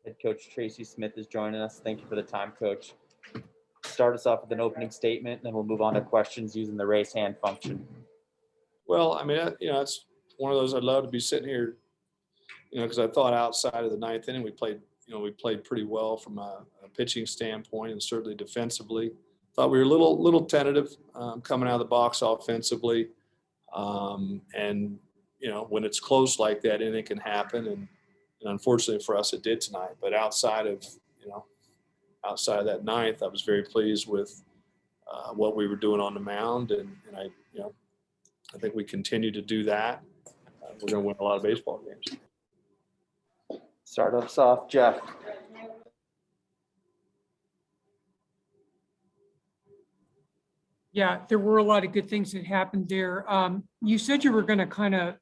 Head coach Tracy Smith is joining us. Thank you for the time, Coach. Start us off with an opening statement, and then we'll move on to questions using the raise hand function. Well, I mean, it's one of those I'd love to be sitting here, because I thought outside of the ninth inning we played pretty well from a pitching standpoint and certainly defensively. Thought we were a little tentative coming out of the box offensively, and when it's close like that, anything can happen, and unfortunately for us, it did tonight. But outside of that ninth, I was very pleased with what we were doing on the mound, and I think we continue to do that. We're going to win a lot of baseball games. Start us off, Jeff. Yeah, there were a lot of good things that happened there. You said you were going to kind of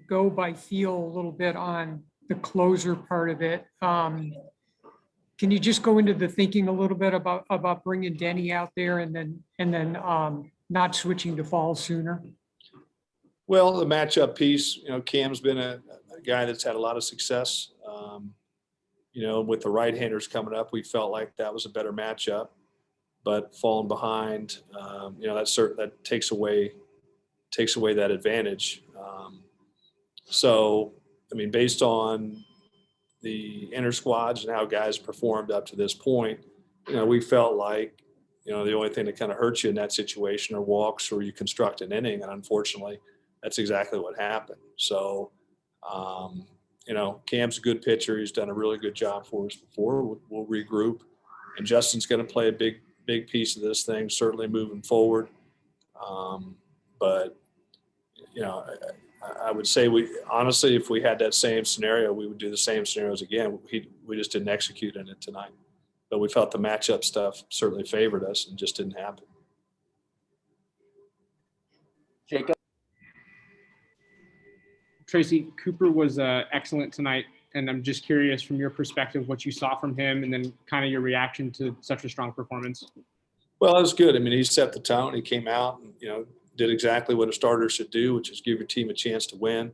go by feel a little bit on the closer part of it. Can you just go into the thinking a little bit about bringing Denny out there and then not switching to fall sooner? Well, the matchup piece, Cam's been a guy that's had a lot of success. With the right-handers coming up, we felt like that was a better matchup. But falling behind, that takes away that advantage. So, based on the inner squads and how guys performed up to this point, we felt like, the only thing that kind of hurts you in that situation are walks or you construct an inning. And unfortunately, that's exactly what happened. So, Cam's a good pitcher. He's done a really good job for us before. We'll regroup. And Justin's going to play a big piece of this thing, certainly moving forward. But I would say honestly, if we had that same scenario, we would do the same scenarios again. We just didn't execute in it tonight. But we felt the matchup stuff certainly favored us and just didn't happen. Jacob. Tracy, Cooper was excellent tonight, and I'm just curious from your perspective what you saw from him and then kind of your reaction to such a strong performance. Well, it was good. He set the tone. He came out and, did exactly what a starter should do, which is give your team a chance to win.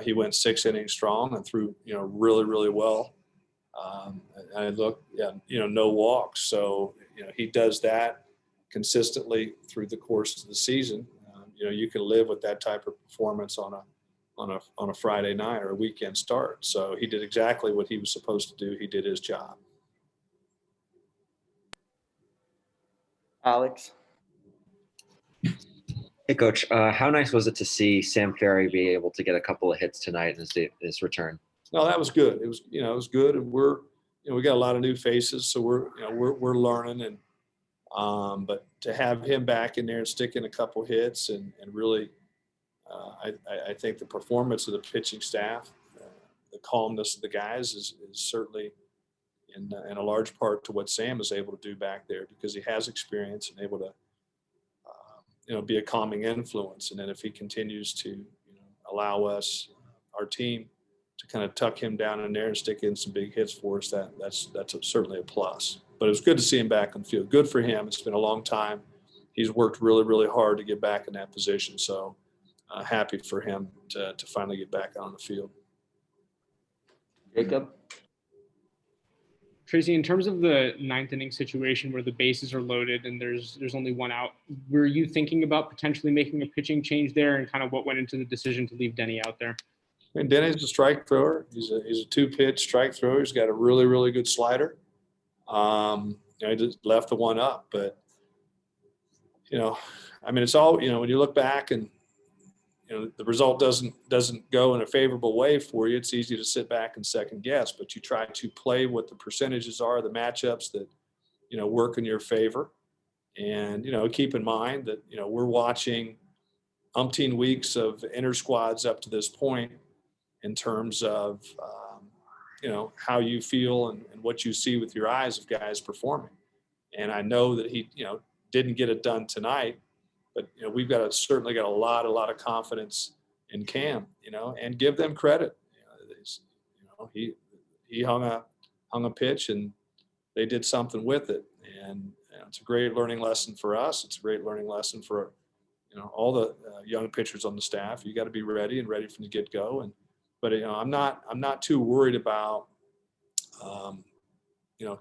He went 6 innings strong and threw, really, really well. No walks. So, he does that consistently through the course of the season. You can live with that type of performance on a Friday night or a weekend start. So he did exactly what he was supposed to do. He did his job. Alex. Hey, Coach. How nice was it to see Sam Ferry be able to get a couple of hits tonight in his return? No, that was good. It was good, and we got a lot of new faces, so we're learning, and but to have him back in there and stick in a couple hits and really, I think the performance of the pitching staff, the calmness of the guys is certainly in a large part to what Sam is able to do back there, because he has experience and able to be a calming influence. And then if he continues to allow us, our team, to kind of tuck him down in there and stick in some big hits for us, that's certainly a plus. But it was good to see him back on the field. Good for him. It's been a long time. He's worked really, really hard to get back in that position. So happy for him to finally get back on the field. Jacob. Tracy, in terms of the ninth inning situation where the bases are loaded and there's only one out, were you thinking about potentially making a pitching change there, and kind of what went into the decision to leave Denny out there? Denny's a strike thrower. He's a 2-pitch strike thrower. He's got a really, really good slider. He just left the one up, but it's all, when you look back and the result doesn't go in a favorable way for you, it's easy to sit back and second guess, but you try to play what the percentages are, the matchups that work in your favor. And keep in mind that we're watching umpteen weeks of inter squads up to this point in terms of how you feel and what you see with your eyes of guys performing. And I know that he didn't get it done tonight, but we've certainly got a lot of confidence in Cam, and give them credit. He hung a pitch and they did something with it, and it's a great learning lesson for us. It's a great learning lesson for all the young pitchers on the staff. You got to be ready from the get go. But I'm not too worried about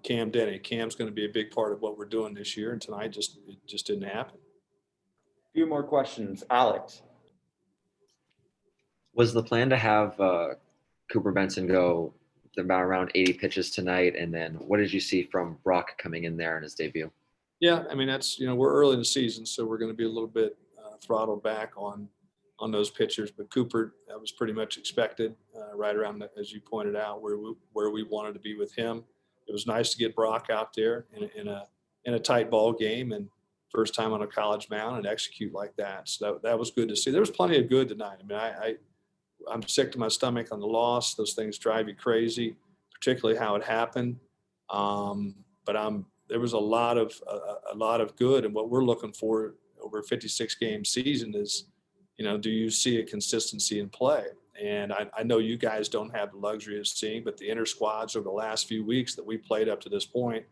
Cam Denny. Cam's going to be a big part of what we're doing this year, and tonight it just didn't happen. Few more questions. Alex. Was the plan to have Cooper Benson go about around 80 pitches tonight? And then what did you see from Brock coming in there in his debut? Yeah, I mean, that's, we're early in the season, so we're going to be a little bit throttled back on those pitchers. But Cooper, that was pretty much expected, right around, as you pointed out, where we wanted to be with him. It was nice to get Brock out there in a tight ball game and first time on a college mound and execute like that. So that was good to see. There was plenty of good tonight. I mean, I'm sick to my stomach on the loss. Those things drive you crazy, particularly how it happened. But there was a lot of good, and what we're looking for over a 56-game season is, do you see a consistency in play? And I know you guys don't have the luxury of seeing, but the inter squads over the last few weeks that we played up to this point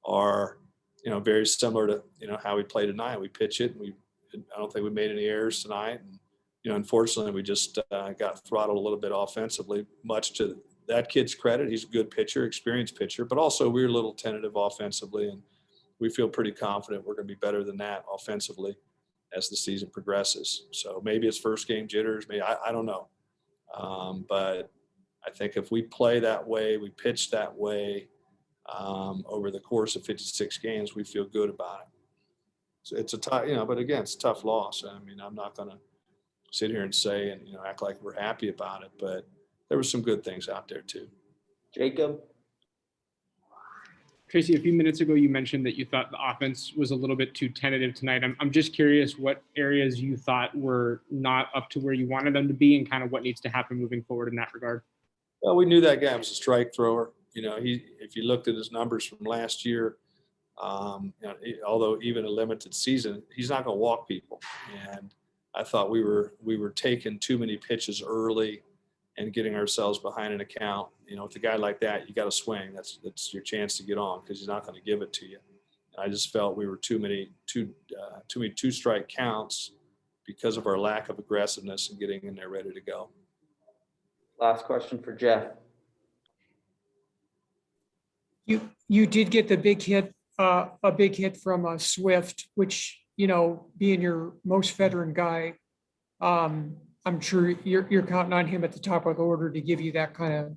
are, very similar to, how we played tonight. We pitch it, and I don't think we made any errors tonight. And, unfortunately, we just got throttled a little bit offensively, much to that kid's credit. He's a good pitcher, experienced pitcher, but also we were a little tentative offensively, and we feel pretty confident we're going to be better than that offensively as the season progresses. So maybe it's first game jitters, maybe I don't know. But I think if we play that way, we pitch that way over the course of 56 games, we feel good about it. So it's a tough, but again, it's a tough loss. I mean, I'm not going to sit here and say and act like we're happy about it, but there were some good things out there too. Jacob. Tracy, a few minutes ago, you mentioned that you thought the offense was a little bit too tentative tonight. I'm just curious what areas you thought were not up to where you wanted them to be and kind of what needs to happen moving forward in that regard. Well, we knew that guy was a strike thrower. If you looked at his numbers from last year, although even a limited season, he's not going to walk people. And I thought we were taking too many pitches early and getting ourselves behind an account. With a guy like that, you got to swing. That's your chance to get on because he's not going to give it to you. And I just felt we were too many two-strike counts because of our lack of aggressiveness and getting in there ready to go. Last question for Jeff. You did get the big hit, a big hit from Swift, which, being your most veteran guy, I'm sure you're counting on him at the top of the order to give you that kind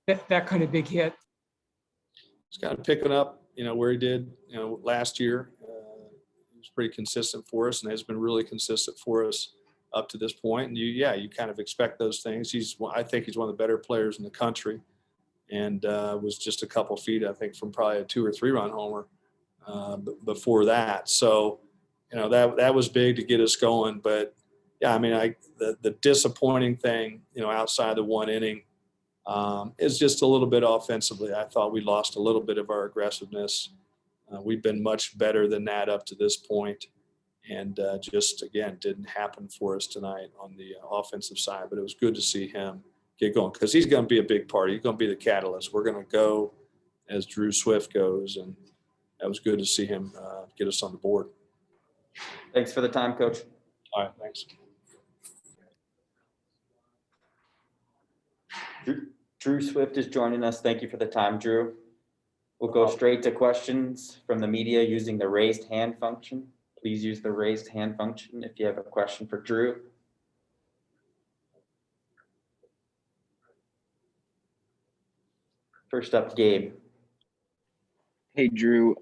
of big hit. He's kind of picking up, where he did, last year. He was pretty consistent for us and has been really consistent for us up to this point. And you kind of expect those things. I think he's one of the better players in the country, and was just a couple feet, I think, from probably a 2 or 3 run homer before that. So, that was big to get us going. But yeah, I mean, the disappointing thing, outside the 1 inning, is just a little bit offensively. I thought we lost a little bit of our aggressiveness. We've been much better than that up to this point, and just, again, didn't happen for us tonight on the offensive side. But it was good to see him get going because he's going to be a big part. He's going to be the catalyst. We're going to go as Drew Swift goes, and that was good to see him get us on the board. Thanks for the time, Coach. All right, thanks. Drew Swift is joining us. Thank you for the time, Drew. We'll go straight to questions from the media using the raised hand function. Please use the raised hand function if you have a question for Drew. First up, Gabe. Hey, Drew.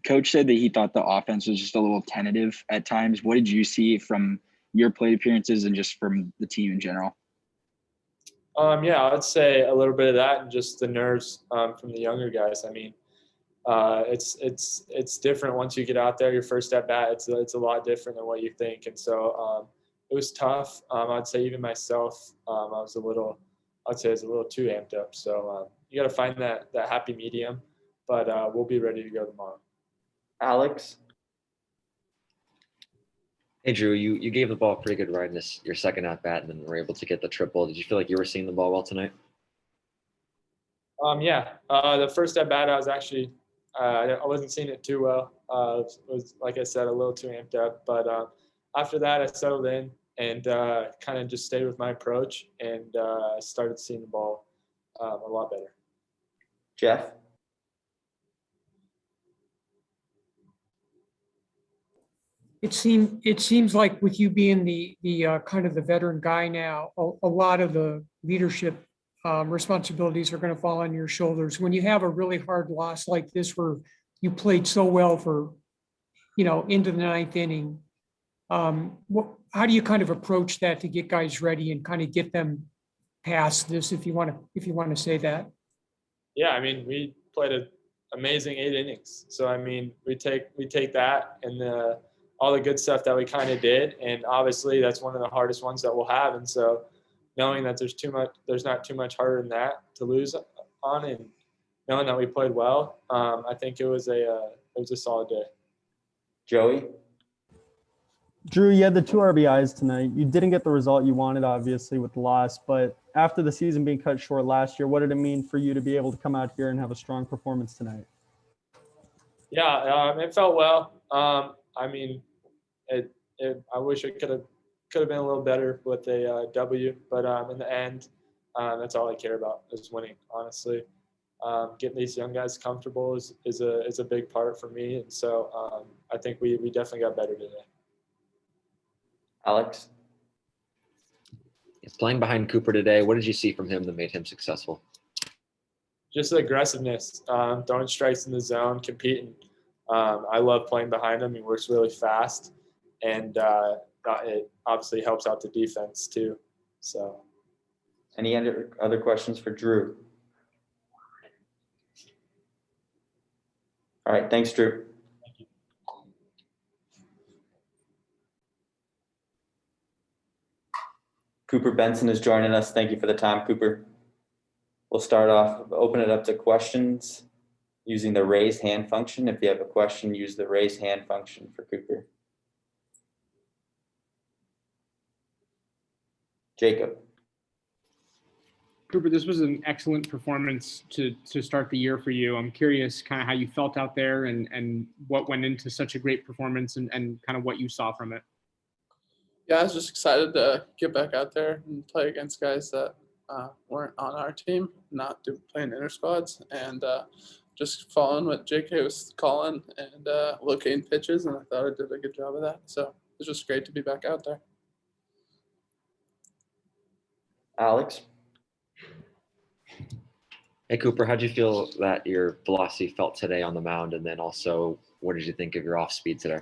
Coach said that he thought the offense was just a little tentative at times. What did you see from your plate appearances and just from the team in general? Yeah, I would say a little bit of that and just the nerves from the younger guys. I mean, it's different once you get out there. Your first at bat, it's a lot different than what you think, and so it was tough. I'd say even myself, I was a little too amped up. So you got to find that happy medium, but we'll be ready to go tomorrow. Alex. Hey, Drew, you gave the ball a pretty good ride in your second at bat and then were able to get the triple. Did you feel like you were seeing the ball well tonight? Yeah. The first at bat, I was actually I wasn't seeing it too well. It was, like I said, a little too amped up. But after that, I settled in and kind of just stayed with my approach and started seeing the ball a lot better. Jeff? It seems like with you being the kind of the veteran guy now, a lot of the leadership responsibilities are going to fall on your shoulders. When you have a really hard loss like this, where you played so well for, into the ninth inning, how do you kind of approach that to get guys ready and kind of get them past this, if you want to say that? Yeah, I mean, we played an amazing 8 innings. So I mean, we take that and all the good stuff that we kind of did, and obviously that's one of the hardest ones that we'll have. And so knowing that there's not too much harder than that to lose on, and knowing that we played well, I think it was a solid day. Joey? Drew, you had the 2 RBIs tonight. You didn't get the result you wanted, obviously, with the loss. But after the season being cut short last year, what did it mean for you to be able to come out here and have a strong performance tonight? Yeah, it felt well. I mean, I wish it could have been a little better with a W, but in the end, that's all I care about is winning. Honestly, getting these young guys comfortable is a big part for me, and so I think we definitely got better today. Alex? Playing behind Cooper today, what did you see from him that made him successful? Just the aggressiveness, throwing strikes in the zone, competing. I love playing behind him. He works really fast, and it obviously helps out the defense too. So, Any other questions for Drew? All right, thanks, Drew. Cooper Benson is joining us. Thank you for the time, Cooper. We'll start off, open it up to questions using the raise hand function. If you have a question, use the raise hand function for Cooper. Jacob. Cooper, this was an excellent performance to start the year for you. I'm curious kind of how you felt out there and what went into such a great performance and kind of what you saw from it. Yeah, I was just excited to get back out there and play against guys that weren't on our team, not playing inter squads, and just following what JK was calling and locating pitches, and I thought I did a good job of that. So it was just great to be back out there. Alex? Hey, Cooper, how'd you feel that your velocity felt today on the mound? And then also, what did you think of your off speed today?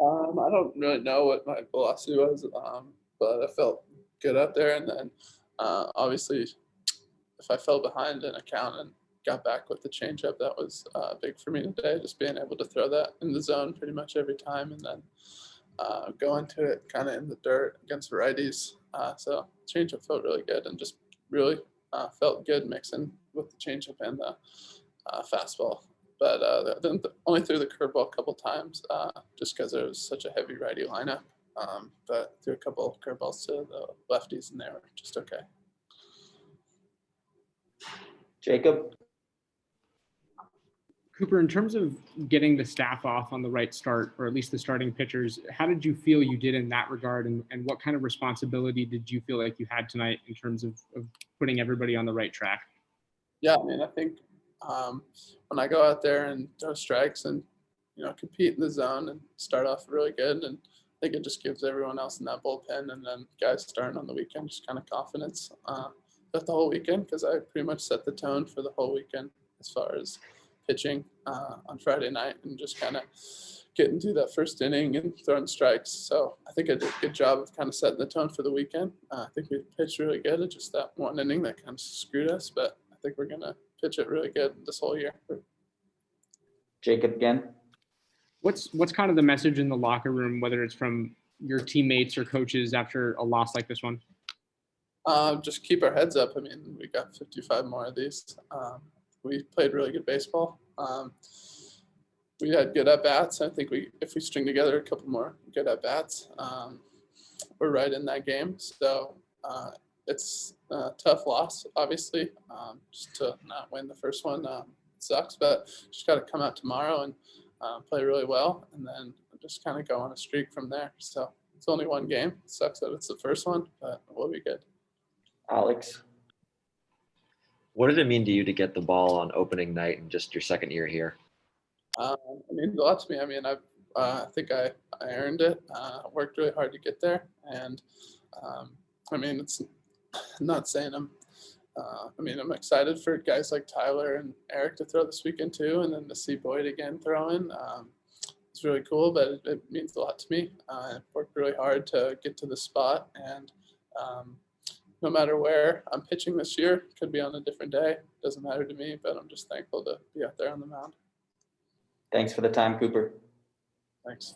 I don't really know what my velocity was, but I felt good out there. And then obviously, if I fell behind in a count and got back with the changeup, that was big for me today, just being able to throw that in the zone pretty much every time and then go into it kind of in the dirt against righties. So changeup felt really good and just really felt good mixing with the changeup and the fastball. But then only threw the curveball a couple times just because it was such a heavy righty lineup. But threw a couple of curveballs to the lefties and they were just okay. Jacob? Cooper, in terms of getting the staff off on the right start, or at least the starting pitchers, how did you feel you did in that regard? And what kind of responsibility did you feel like you had tonight in terms of putting everybody on the right track? Yeah, I mean, I think when I go out there and throw strikes and, compete in the zone and start off really good, and I think it just gives everyone else in that bullpen and then guys starting on the weekend just kind of confidence with the whole weekend, because I pretty much set the tone for the whole weekend as far as pitching on Friday night and just kind of getting through that first inning and throwing strikes. So I think I did a good job of kind of setting the tone for the weekend. I think we pitched really good. It's just that one inning that kind of screwed us, but I think we're going to pitch it really good this whole year. Jacob again. What's kind of the message in the locker room, whether it's from your teammates or coaches after a loss like this one? Just keep our heads up. I mean, we got 55 more of these. We played really good baseball. We had good at-bats. I think if we string together a couple more good at-bats, we're right in that game. So it's a tough loss, obviously. Just to not win the first one sucks, but just got to come out tomorrow and play really well, and then just kind of go on a streak from there. So it's only one game. It sucks that it's the first one, but we'll be good. Alex? What did it mean to you to get the ball on opening night and just your second year here? I mean, a lot to me. I mean, I think I earned it. Worked really hard to get there, and I mean, it's not saying I mean, I'm excited for guys like Tyler and Eric to throw this weekend too, and then to see Boyd again throwing. It's really cool, but it means a lot to me. I worked really hard to get to the spot, and no matter where I'm pitching this year, could be on a different day. Doesn't matter to me, but I'm just thankful to be out there on the mound. Thanks for the time, Cooper. Thanks.